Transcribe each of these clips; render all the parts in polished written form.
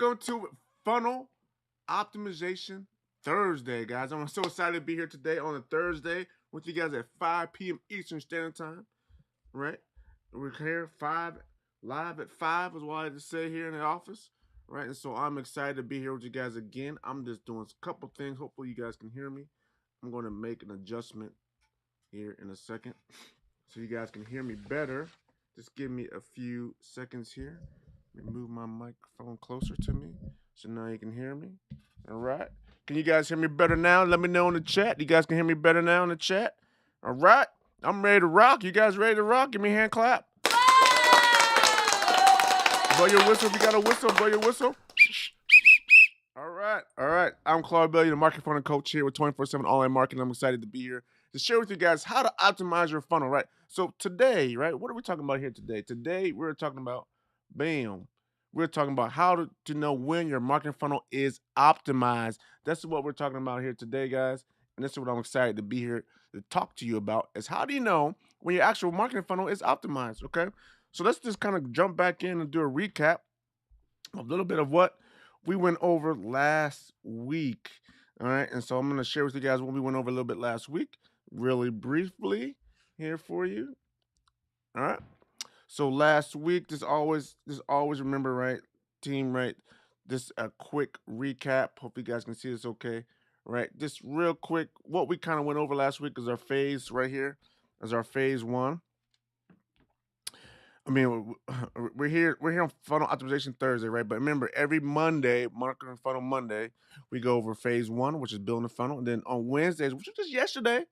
Welcome to Funnel Optimization Thursday, guys. I'm so excited to be here today on a Thursday with you guys at 5 p.m. Eastern Standard Time, right? We're here live at 5 is what I like to say here in the office, right? And so I'm excited to be here with you guys again. I'm just doing a couple things. Hopefully you guys can hear me. I'm going to make an adjustment here in a second so you guys can hear me better. Just give me a few seconds here. Let me move my microphone closer to me so now you can hear me. All right. Can you guys hear me better now? Let me know in the chat. You guys can hear me better now in the chat? All right. I'm ready to rock. You guys ready to rock? Give me a hand clap. Blow your whistle if you got a whistle. Blow your whistle. All right. All right. I'm Claude Belly, the marketing funnel coach here with 24/7 online marketing. I'm excited to be here to share with you guys how to optimize your funnel, right? So today, right, what are we talking about here today? Today, we're talking about, bam, we're talking about how to know when your marketing funnel is optimized. That's what we're talking about here today, guys. And this is what I'm excited to be here to talk to you about is how do you know when your actual marketing funnel is optimized, okay? So let's just kind of jump back in and do a recap, a little bit of what we went over last week. All right. And so I'm going to share with you guys what we went over a little bit last week, really briefly here for you. All right. So last week, just always remember, right, team, right? Just a quick recap. Hope you guys can see this okay. Right. Just real quick, what we kind of went over last week is our phase right here, is our phase one. I mean, we're here on Funnel Optimization Thursday, right? But remember, every Monday, Marketing Funnel Monday, we go over phase one, which is building a funnel. And then on Wednesdays, which was just yesterday,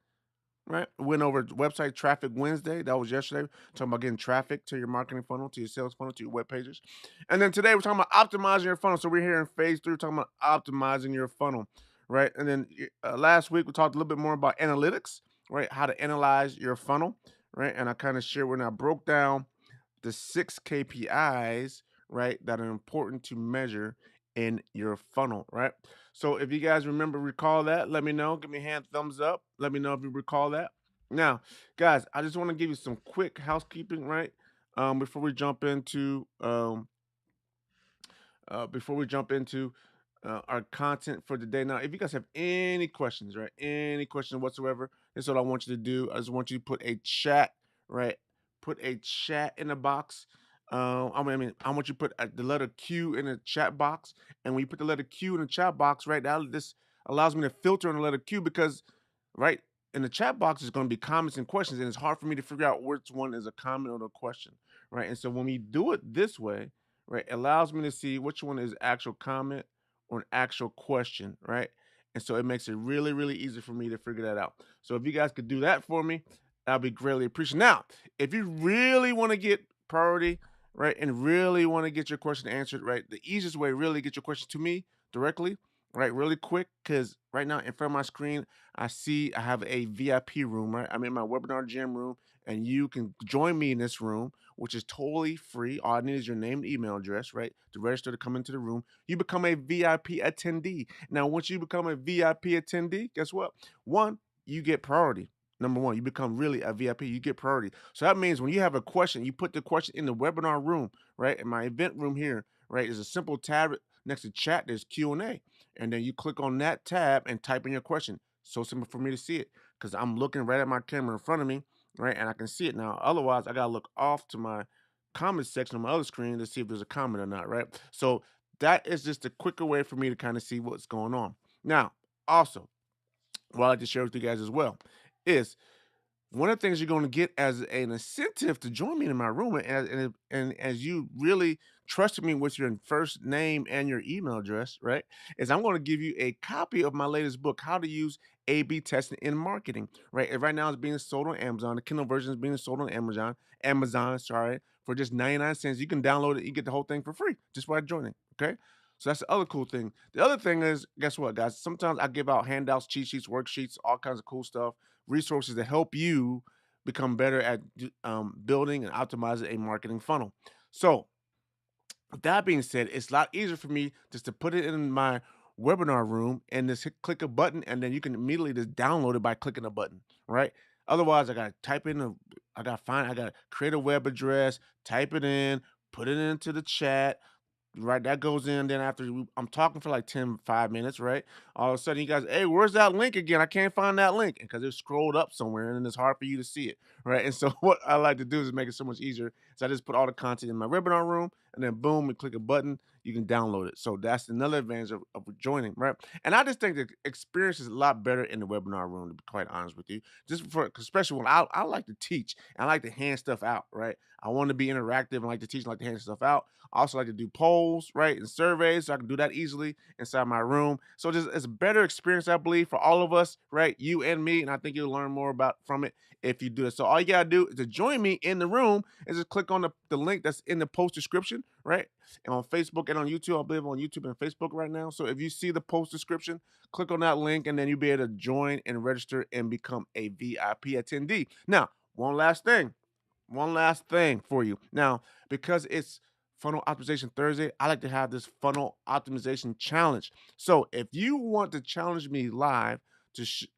right? We went over website traffic Wednesday. That was yesterday. Talking about getting traffic to your marketing funnel, to your sales funnel, to your web pages. And then today, we're talking about optimizing your funnel. So we're here in phase three, we're talking about optimizing your funnel, right? And then last week, we talked a little bit more about analytics, right? How to analyze your funnel, right? And I kind of shared when I broke down the 6 KPIs, right, that are important to measure in your funnel, right? So if you guys recall that, let me know. Give me a hand thumbs up. Let me know if you recall that. Now, guys, I just want to give you some quick housekeeping, right? Before we jump into our content for today. Now, if you guys have any questions, right, any questions whatsoever, this is what I want you to do. I just want you to put a chat, right? Put a chat in the box. I mean, I want you to put the letter Q in the chat box. And when you put the letter Q in the chat box, right, now this allows me to filter on the letter Q because, right, in the chat box is going to be comments and questions, and it's hard for me to figure out which one is a comment or a question, right? And so when we do it this way, right, it allows me to see which one is actual comment or an actual question, right? And so it makes it really, really easy for me to figure that out. So if you guys could do that for me, that'd be greatly appreciated. Now, if you really want to get priority, right, and really want to get your question answered, right, the easiest way really get your question to me directly, right, really quick, because right now in front of my screen, I have a VIP room, right? I'm in my webinar gym room, and you can join me in this room, which is totally free. All I need is your name and email address, right, to register to come into the room. You become a VIP attendee. Now, once you become a VIP attendee, guess what? One, you get priority. Number one, you become really a VIP. You get priority. So that means when you have a question, you put the question in the webinar room, right? In my event room here, right? There's a simple tab next to chat. There's Q&A. And then you click on that tab and type in your question. So simple for me to see it because I'm looking right at my camera in front of me, right? And I can see it now. Otherwise, I got to look off to my comment section on my other screen to see if there's a comment or not, right? So that is just a quicker way for me to kind of see what's going on. Now, also, what I like to share with you guys as well is one of the things you're going to get as an incentive to join me in my room, and as you really trusted me with your first name and your email address, right, is I'm going to give you a copy of my latest book, How to Use A/B Testing in Marketing, right? And right now it's being sold on Amazon. The Kindle version is being sold on Amazon, sorry, for just 99 cents. You can download it. You get the whole thing for free just by joining, okay? So that's the other cool thing. The other thing is, guess what, guys? Sometimes I give out handouts, cheat sheets, worksheets, all kinds of cool stuff, resources to help you become better at building and optimizing a marketing funnel. So with that being said, it's a lot easier for me just to put it in my webinar room and just click a button, and then you can immediately just download it by clicking a button, right? Otherwise, I gotta I gotta create a web address, type it in, put it into the chat, right? That goes in. Then I'm talking for like 5 minutes, right? All of a sudden, you guys, hey, where's that link again? I can't find that link because it's scrolled up somewhere and it's hard for you to see it, right? And so, what I like to do is make it so much easier. So, I just put all the content in my webinar room and then boom, and click a button, you can download it. So, that's another advantage of joining, right? And I just think the experience is a lot better in the webinar room, to be quite honest with you. Just for, especially when I like to teach and I like to hand stuff out, right? I want to be interactive and like to teach and like to hand stuff out. I also like to do polls, right, and surveys, so I can do that easily inside my room. So just it's a better experience, I believe, for all of us, right, you and me, and I think you'll learn more about from it if you do it. So all you gotta do is to join me in the room is just click on the link that's in the post description, right, and on Facebook and on YouTube. I believe on YouTube and Facebook right now. So if you see the post description, click on that link, and then you'll be able to join and register and become a VIP attendee. Now, one last thing for you. Now, because it's Funnel Optimization Thursday, I like to have this funnel optimization challenge. So, if you want to challenge me live to see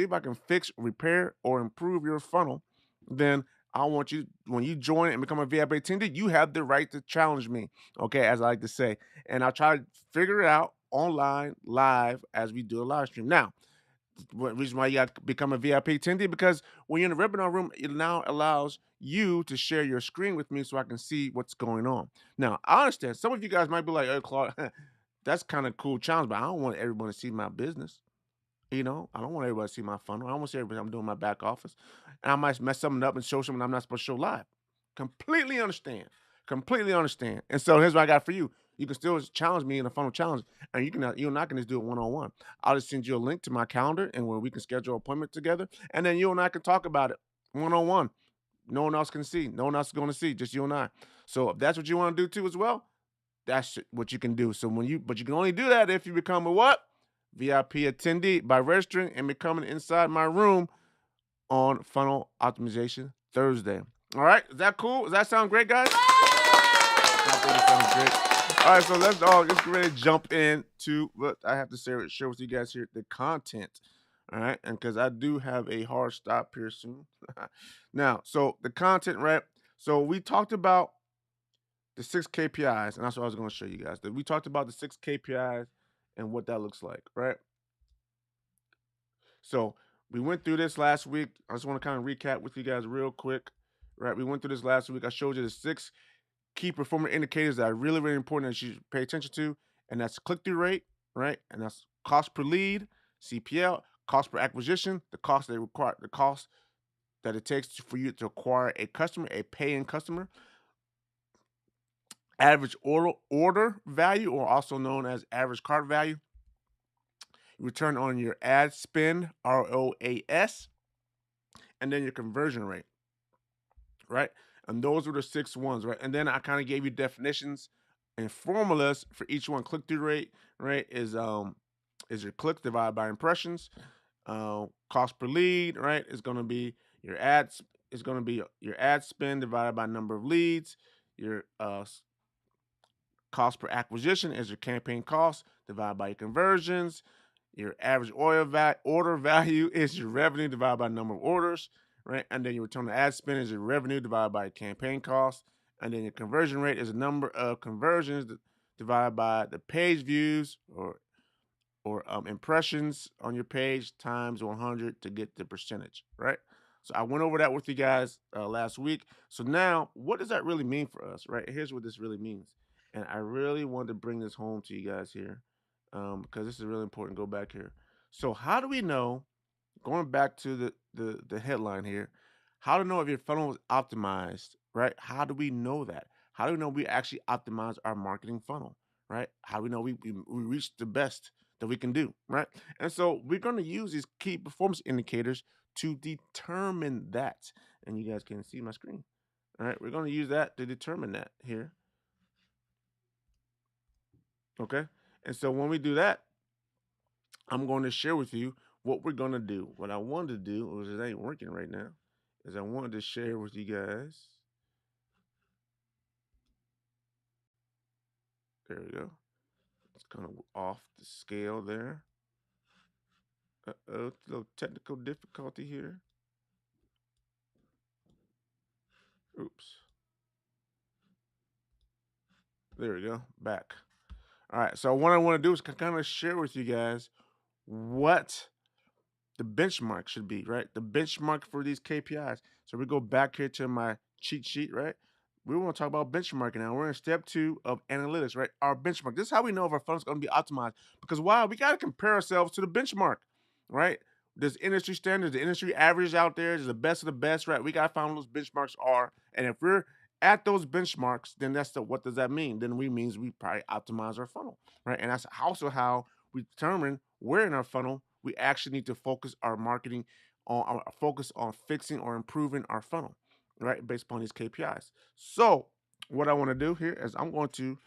if I can fix, repair, or improve your funnel, then I want you, when you join and become a VIP attendee, you have the right to challenge me. Okay, as I like to say. And I'll try to figure it out online, live, as we do a live stream. Now, what reason why you got to become a VIP attendee, because when you're in the webinar room, it now allows you to share your screen with me so I can see what's going on. Now, I understand some of you guys might be like, "Hey, Claude, that's kind of cool challenge, but I don't want everyone to see my business. I don't want everybody to see my funnel. I don't want to see everybody I'm doing my back office. And I might mess something up and show something I'm not supposed to show live. Completely understand. Completely understand. And so here's what I got for you. You can still challenge me in a funnel challenge, and you're not going to do it one on one. I'll just send you a link to my calendar, and where we can schedule an appointment together, and then you and I can talk about it one on one. No one else can see. No one else is going to see. Just you and I. So if that's what you want to do too as well, that's what you can do. So but you can only do that if you become a what? VIP attendee by registering and becoming inside my room on Funnel Optimization Thursday. All right, is that cool? Does that sound great, guys? I think it sounds great. All right, so let's all just ready to jump into what I have to share with you guys here, the content. All right, and because I do have a hard stop here soon. Now, so the content, right? So we talked about the 6 KPIs, and that's what I was going to show you guys. We talked about the 6 KPIs and what that looks like, right? So we went through this last week. I just want to kind of recap with you guys real quick, right? We went through this last week. I showed you the 6 key performance indicators that are really, really important that you should pay attention to, and that's click-through rate, right? And that's cost per lead, CPL, cost per acquisition, the cost that it takes for you to acquire a customer, a paying customer, average order value, or also known as average cart value, return on your ad spend, ROAS, and then your conversion rate, right? And those were the 6 ones, right? And then I kind of gave you definitions and formulas for each one. Click through rate, right, is your clicks divided by impressions. Cost per lead, right, is going to be your ads. Is going to be your ad spend divided by number of leads. Your cost per acquisition is your campaign cost divided by your conversions. Your average order value is your revenue divided by number of orders, right? And then your return on ad spend is your revenue divided by your campaign cost. And then your conversion rate is the number of conversions divided by the page views or impressions on your page times 100 to get the percentage, right? So I went over that with you guys last week. So now, what does that really mean for us, right? Here's what this really means. And I really wanted to bring this home to you guys here because this is really important. Go back here. So how do we know, going back to the headline here, how to know if your funnel is optimized, right? How do we know that? How do we know we actually optimize our marketing funnel, right? How do we know we reach the best that we can do, right? And so we're going to use these key performance indicators to determine that. And you guys can see my screen. All right, we're going to use that to determine that here. Okay. And so when we do that, I'm going to share with you what we're going to do. What I wanted to do, which it ain't working right now, is I wanted to share with you guys. There we go. It's kind of off the scale there. Uh-oh, a little technical difficulty here. Oops. There we go. Back. All right. So what I want to do is kind of share with you guys what the benchmark should be, right? The benchmark for these KPIs. So we go back here to my cheat sheet, right? We want to talk about benchmarking now. We're in step 2 of analytics, right? Our benchmark. This is how we know if our fund's going to be optimized. Because wow, we got to compare ourselves to the benchmark, right? There's industry standards, the industry averages out there, there's the best of the best, right? We got to find what those benchmarks are. And if we're at those benchmarks, then that's what does that mean? Then we means we probably optimize our funnel, right? And that's also how we determine where in our funnel we actually need to focus our marketing on, focus on fixing or improving our funnel, right? Based upon these KPIs. So what I want to do here is I'm going to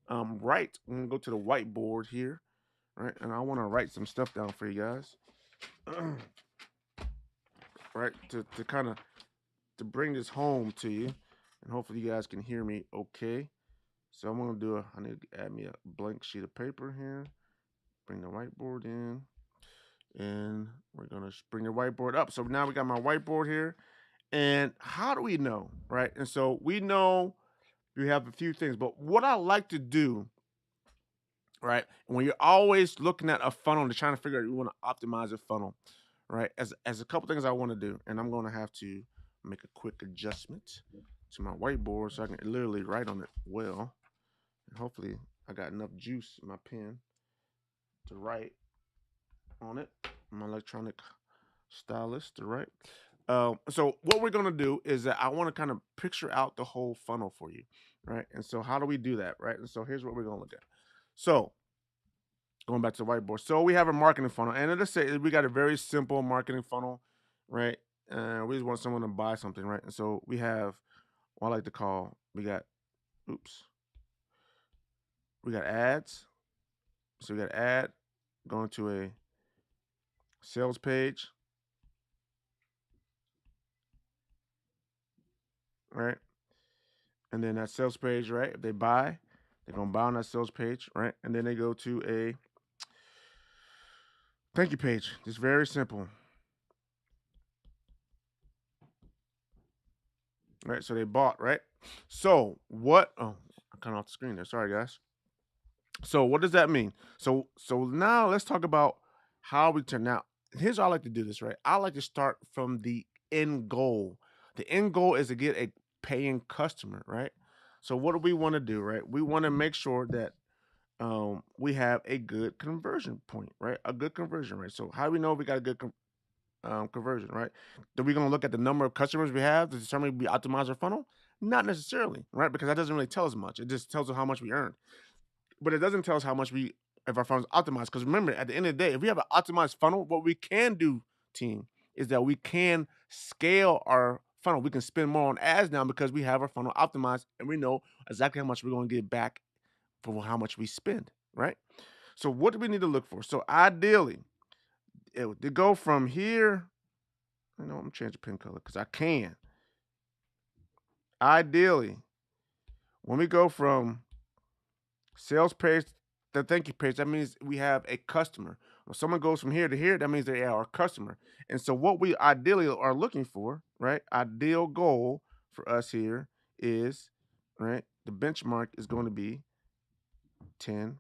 write. I'm going to go to the whiteboard here, right? And I want to write some stuff down for you guys, right? To kind of to bring this home to you, and hopefully you guys can hear me okay. So I'm gonna do I need to add me a blank sheet of paper here. Bring the whiteboard in, and we're gonna bring the whiteboard up. So now we got my whiteboard here, and how do we know, right? And so we know we have a few things, but what I like to do, right? When you're always looking at a funnel and trying to figure out you want to optimize a funnel, right? As a couple things I want to do, and I'm gonna have to make a quick adjustment to my whiteboard so I can literally write on it well. And hopefully I got enough juice in my pen to write on it. My electronic stylus to write. So what we're gonna do is that I want to kind of picture out the whole funnel for you, right? And so how do we do that, right? And so here's what we're gonna look at. So going back to the whiteboard. So we have a marketing funnel, and let's say we got a very simple marketing funnel, right? We just want someone to buy something, right? And so we have what I like to call we got we got ads. So we got ad going to a sales page, right? And then that sales page, right? If they buy, they're gonna buy on that sales page, right? And then they go to a thank you page. It's very simple, right? So they bought, right? So what? Oh, I'm kind of off the screen there. Sorry, guys. So what does that mean? So now let's talk about how we turn. Now, here's how I like to do this, right? I like to start from the end goal. The end goal is to get a paying customer, right? So what do we want to do, right? We want to make sure that we have a good conversion point, right? A good conversion rate. So how do we know if we got a good conversion, right? Are we going to look at the number of customers we have to determine if we optimize our funnel? Not necessarily, right? Because that doesn't really tell us much. It just tells us how much we earned, but it doesn't tell us how much we if our funnel is optimized. Because remember, at the end of the day, if we have an optimized funnel, what we can do, team, is that we can scale our funnel. We can spend more on ads now because we have our funnel optimized and we know exactly how much we're going to get back for how much we spend, right? So what do we need to look for? So ideally, to go from here, I'm changing pen color because I can. Ideally, when we go from sales page to thank you page, that means we have a customer. When someone goes from here to here, that means they are a customer. And so what we ideally are looking for, right? Ideal goal for us here is, right? The benchmark is going to be 10%.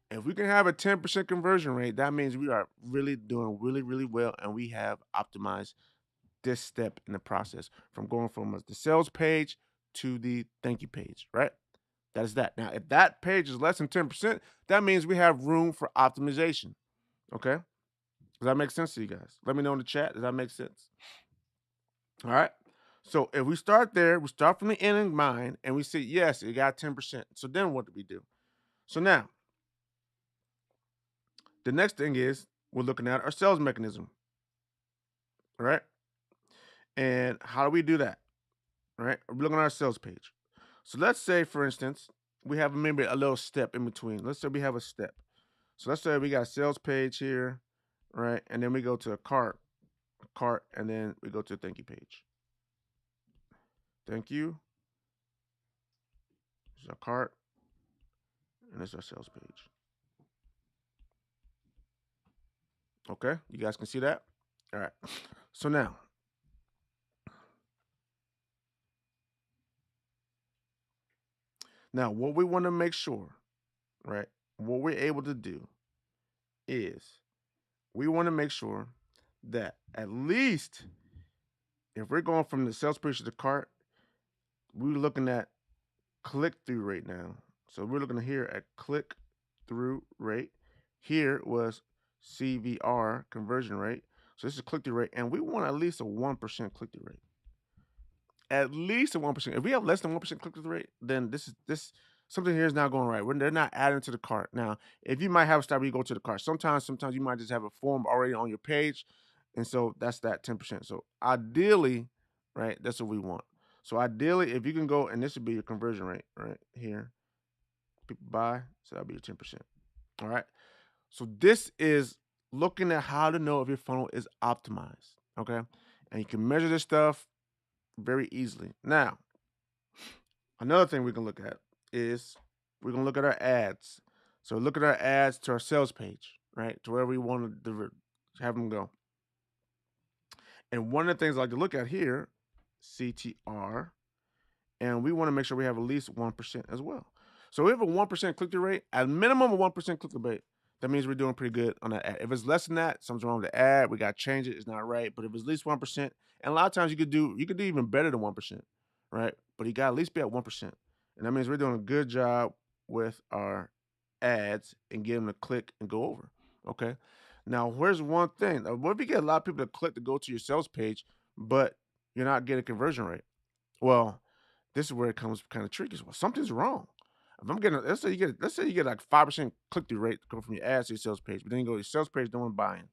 If we can have a 10% conversion rate, that means we are really doing really, really well and we have optimized this step in the process from going from the sales page to the thank you page, right? That is that. Now, if that page is less than 10%, that means we have room for optimization. Okay? Does that make sense to you guys? Let me know in the chat. Does that make sense? All right. So if we start there, we start from the end in mind and we say, yes, it got 10%. So then what do we do? So now, the next thing is we're looking at our sales mechanism. All right. And how do we do that? All right. We're looking at our sales page. So let's say, for instance, we have maybe a little step in between. Let's say we have a step. So let's say we got a sales page here, right? And then we go to a cart, and then we go to a thank you page. Thank you. This is our cart, and this is our sales page. Okay, you guys can see that? All right. So now, Now, what we want to make sure, right? What we're able to do is we want to make sure that at least if we're going from the sales page to the cart, we're looking at click through rate now. So we're looking here at click through rate. Here was CVR conversion rate. So this is click through rate, and we want at least a 1% click through rate. At least a 1%. If we have less than 1% click through rate, then this something here is not going right. They're not adding to the cart. Now, if you might have a step where you go to the cart, sometimes you might just have a form already on your page, and so that's that 10%. So ideally, right, that's what we want. So ideally, if you can go, and this would be your conversion rate, right here, people buy, so that'll be your 10%. All right. So this is looking at how to know if your funnel is optimized. Okay, and you can measure this stuff very easily. Now, another thing we can look at is we're gonna look at our ads. So look at our ads to our sales page, right? To wherever we want to have them go. And one of the things I like to look at here, CTR, and we want to make sure we have at least 1% as well. So we have a 1% click-through rate, at minimum of 1% click-through rate. That means we're doing pretty good on that ad. If it's less than that, something's wrong with the ad. We got to change it. It's not right. But if it's at least 1%, and a lot of times you could do even better than 1%, right? But you got to at least be at 1%. And that means we're doing a good job with our ads and get them to click and go over. Okay. Now, here's one thing. What if you get a lot of people to click to go to your sales page, but you're not getting conversion rate? Well, this is where it comes kind of tricky. Well, something's wrong. If I'm getting, let's say you get like 5% click through rate coming from your ads to your sales page, but then you go to your sales page, no one buying.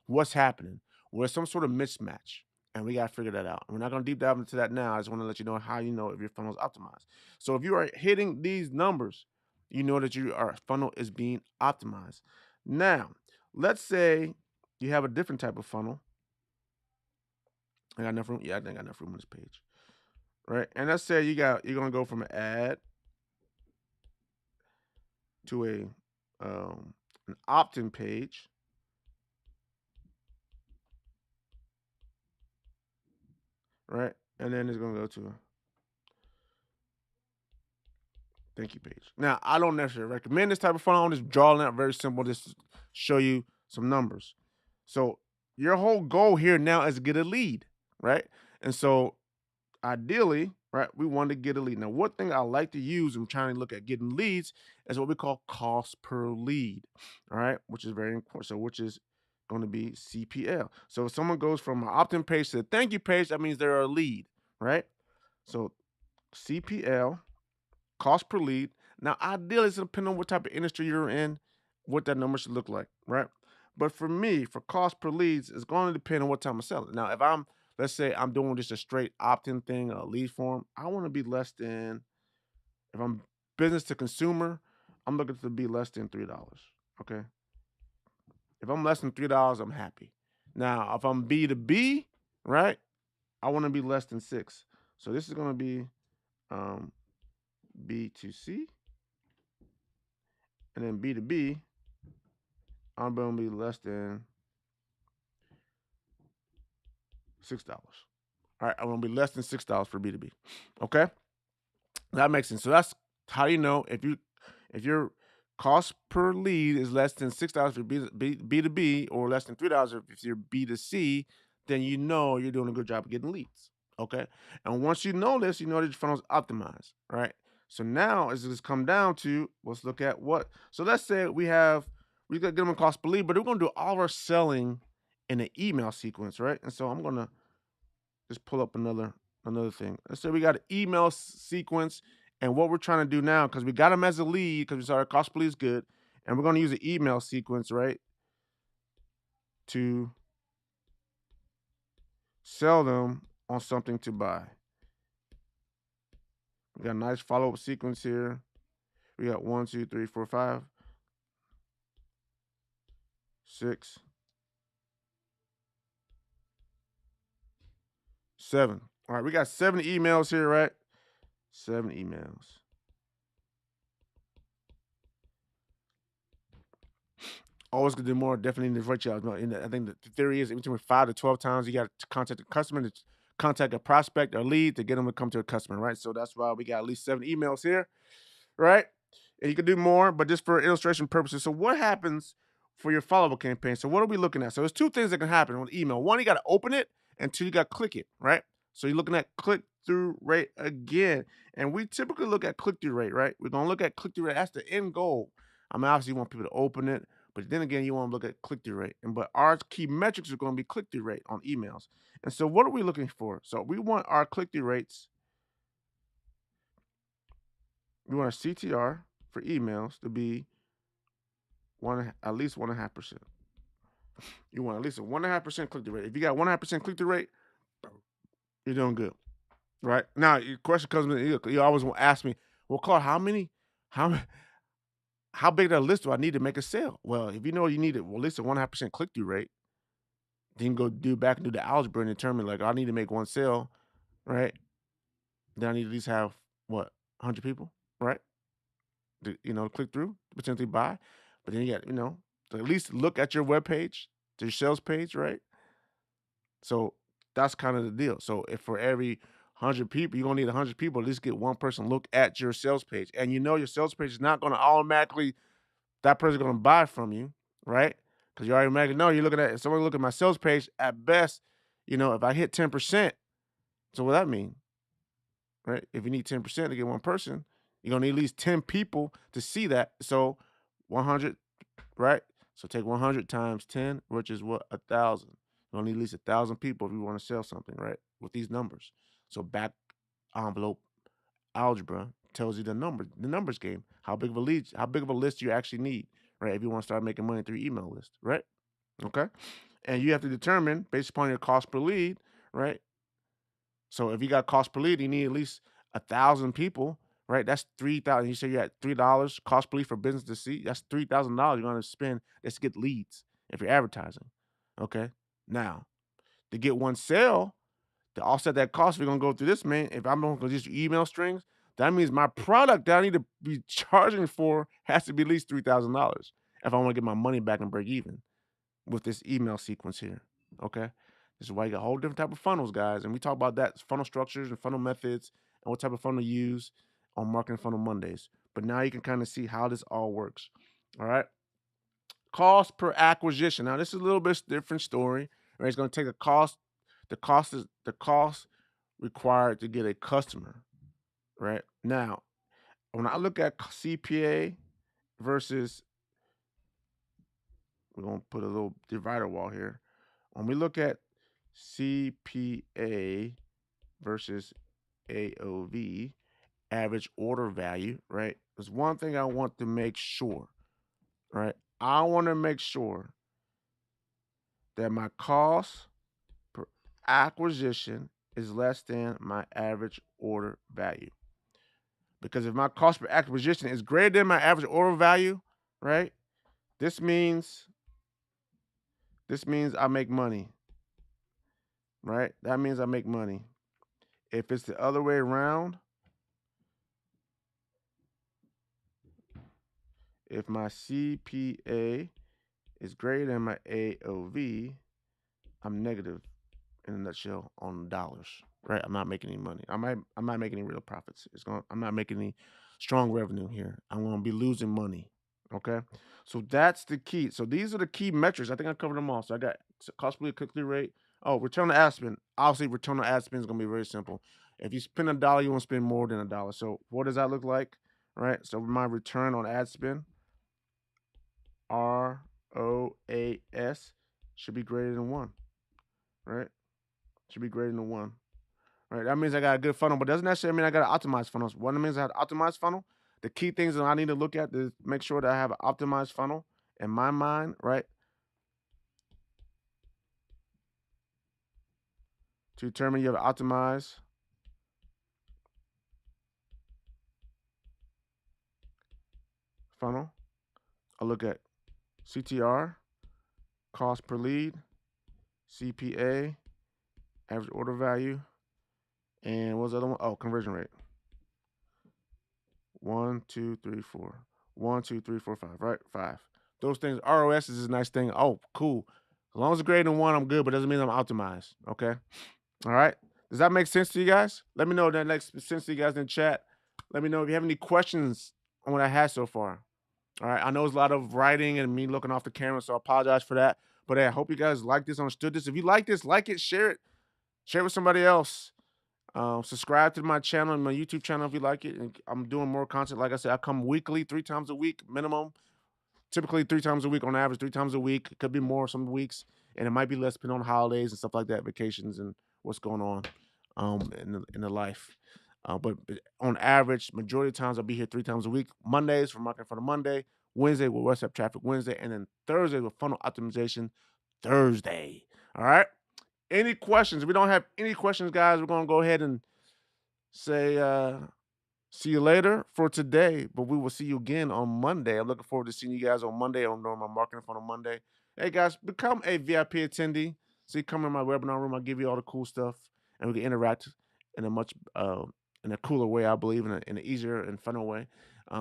What's happening? Well, there's some sort of mismatch, and we got to figure that out. We're not going to deep dive into that now. I just want to let you know how you know if your funnel is optimized. So if you are hitting these numbers, you know that your funnel is being optimized. Now, let's say you have a different type of funnel. I got enough room. Yeah, I think I got enough room on this page. Right, and let's say you're gonna go from an ad to an opt-in page, right, and then it's gonna go to a thank you page. Now, I don't necessarily recommend this type of funnel. I'm just drawing out very simple, just to show you some numbers. So your whole goal here now is to get a lead, right? And so ideally, right, we want to get a lead. Now, one thing I like to use when trying to look at getting leads is what we call cost per lead, all right, which is very important. So, which is going to be CPL. So, if someone goes from an opt-in page to a thank you page, that means they're a lead, right? So, CPL, cost per lead. Now, ideally, it's depending on what type of industry you're in, what that number should look like, right? But for me, for cost per leads, it's going to depend on what time I'm selling. Now, if let's say I'm doing just a straight opt-in thing, a lead form, I want to be less than, if I'm business to consumer, I'm looking to be less than $3. Okay. If I'm less than $3, I'm happy. Now, if I'm B2B, right, I want to be less than 6. So this is going to be B2C, and then B2B, I'm going to be less than $6. All right, I want to be less than $6 for B2B. Okay, that makes sense. So that's how you know if your cost per lead is less than $6 for B2B or less than $3 if you're B2C, then you know you're doing a good job of getting leads. Okay, and once you know this, you know that your funnel's optimized. Right. So now it's just come down to let's look at what. So let's say we got to get them a cost per lead, but we're going to do all of our selling in an email sequence, right? And so I'm going to just pull up another thing. Let's say we got an email sequence, and what we're trying to do now, because we got them as a lead, because we saw our cost per lead is good, and we're going to use an email sequence, right, to sell them on something to buy. We got a nice follow-up sequence here. We got 1, 2, 3, 4, 5, 6, 7. All right, we got 7 emails here, right? 7 emails. Always gonna do more. Definitely need to reach out. I think the theory is between 5 to 12 times you got to contact a customer, to contact a prospect or lead to get them to come to a customer, right? So that's why we got at least 7 emails here. right? And you can do more, but just for illustration purposes. So what happens for your follow-up campaign? So what are we looking at? So there's two things that can happen with email. One, you got to open it, and two, you got to click it, right? So you're looking at click-through rate again. And we typically look at click-through rate, right? We're going to look at click-through rate. That's the end goal. I mean, obviously you want people to open it, but then again, you want to look at click-through rate. But our key metrics are going to be click-through rate on emails. And so what are we looking for? So we want our click-through rates. We want our CTR for emails to be at least 1.5%. You want at least a 1.5% click-through rate. If you got 1.5% click-through rate, you're doing good, right? Now, your question comes in. You always want to ask me, well, Claude, how how big of a list do I need to make a sale? Well, if you know you need at least a 1.5% click-through rate, then you can go do back and do the algebra and determine like I need to make one sale, right? Then I need to at least have what 100 people, right? To click through, potentially buy. But then you got to at least look at your web page, to your sales page, right? So that's kind of the deal. So if for every 100 people, you're gonna need 100 people at least get one person look at your sales page, and your sales page is not gonna automatically that person's gonna buy from you, right? Because you already automatically know you're looking at someone look at my sales page at best. If I hit 10%, so what that mean, right? If you need 10% to get one person, you're gonna need at least 10 people to see that. So 100, right? So take 100 times 10, which is what 1,000. You only need at least 1,000 people if you want to sell something, right? With these numbers. So back envelope algebra tells you the numbers game. How big of a list you actually need, right? If you want to start making money through your email list, right? Okay. And you have to determine based upon your cost per lead, right? So if you got cost per lead, you need at least 1,000 people, right? That's 3,000. You say you're at $3 cost per lead for business to see. That's $3,000 you're going to spend just to get leads if you're advertising. Okay. Now, to get one sale, to offset that cost, we're going to go through this, man. If I'm going to just email strings, that means my product that I need to be charging for has to be at least $3,000 if I want to get my money back and break even with this email sequence here. Okay. This is why you got a whole different type of funnels, guys. And we talk about that funnel structures and funnel methods and what type of funnel to use on Marketing Funnel Mondays. But now you can kind of see how this all works. All right. Cost per acquisition. Now, this is a little bit different story. Right? It's going to take a cost. The cost is the cost required to get a customer. Right. Now, when I look at CPA versus, we're going to put a little divider wall here. When we look at CPA versus AOV, average order value, right? There's one thing I want to make sure, right? I want to make sure that my cost per acquisition is less than my average order value. Because if my cost per acquisition is greater than my average order value, right? This means I make money, right? That means I make money. If it's the other way around, if my CPA is greater than my AOV, I'm negative in a nutshell on dollars, right? I'm not making any money. I'm not making any real profits. I'm not making any strong revenue here. I'm going to be losing money. Okay. So that's the key. So these are the key metrics. I think I covered them all. So I got cost per lead, click-through rate. Oh, return on ad spend. Obviously, return on ad spend is going to be very simple. If you spend $1, you want to spend more than $1. So what does that look like? Right. So my return on ad spend, ROAS, should be greater than 1. Right. Should be greater than 1. Right. That means I got a good funnel, but doesn't necessarily mean I got an optimized funnel. What it means I have an optimized funnel. The key things that I need to look at is make sure that I have an optimized funnel in my mind, right? To determine you have an optimized funnel, I look at CTR, cost per lead, CPA, average order value, and what's the other one? Oh, conversion rate. 1, 2, 3, 4. 1, 2, 3, 4, 5, right? 5. Those things, ROS is a nice thing. Oh, cool. As long as it's greater than 1, I'm good, but doesn't mean I'm optimized. Okay. All right. Does that make sense to you guys? Let me know if that makes sense to you guys in the chat. Let me know if you have any questions on what I had so far. All right. I know it's a lot of writing and me looking off the camera, so I apologize for that. But hey, I hope you guys like this, understood this. If you like this, like it, share it with somebody else. Subscribe to my channel and my YouTube channel if you like it. And I'm doing more content. Like I said, I come weekly, 3 times a week minimum. Typically 3 times a week on average, 3 times a week. It could be more some weeks, and it might be less depending on holidays and stuff like that, vacations and what's going on in the life. But on average, majority of times I'll be here 3 times a week. Mondays for marketing for the Monday, Wednesday with WhatsApp traffic Wednesday, and then Thursday with funnel optimization Thursday. All right. Any questions? If we don't have any questions, guys, we're gonna go ahead and say see you later for today, but we will see you again on Monday. I'm looking forward to seeing you guys on Monday. I'm doing my marketing funnel Monday. Hey guys, become a VIP attendee. So you come in my webinar room, I'll give you all the cool stuff, and we can interact in a much in a cooler way, I believe, in an easier and funner way.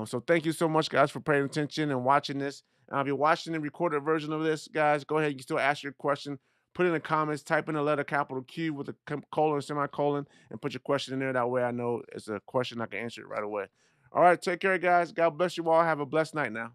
So thank you so much, guys, for paying attention and watching this. If you're watching the recorded version of this, guys, go ahead. You can still ask your question. Put in the comments, type in the letter capital Q with a colon, semicolon, and put your question in there. That way I know it's a question I can answer it right away. All right, take care, guys. God bless you all. Have a blessed night now.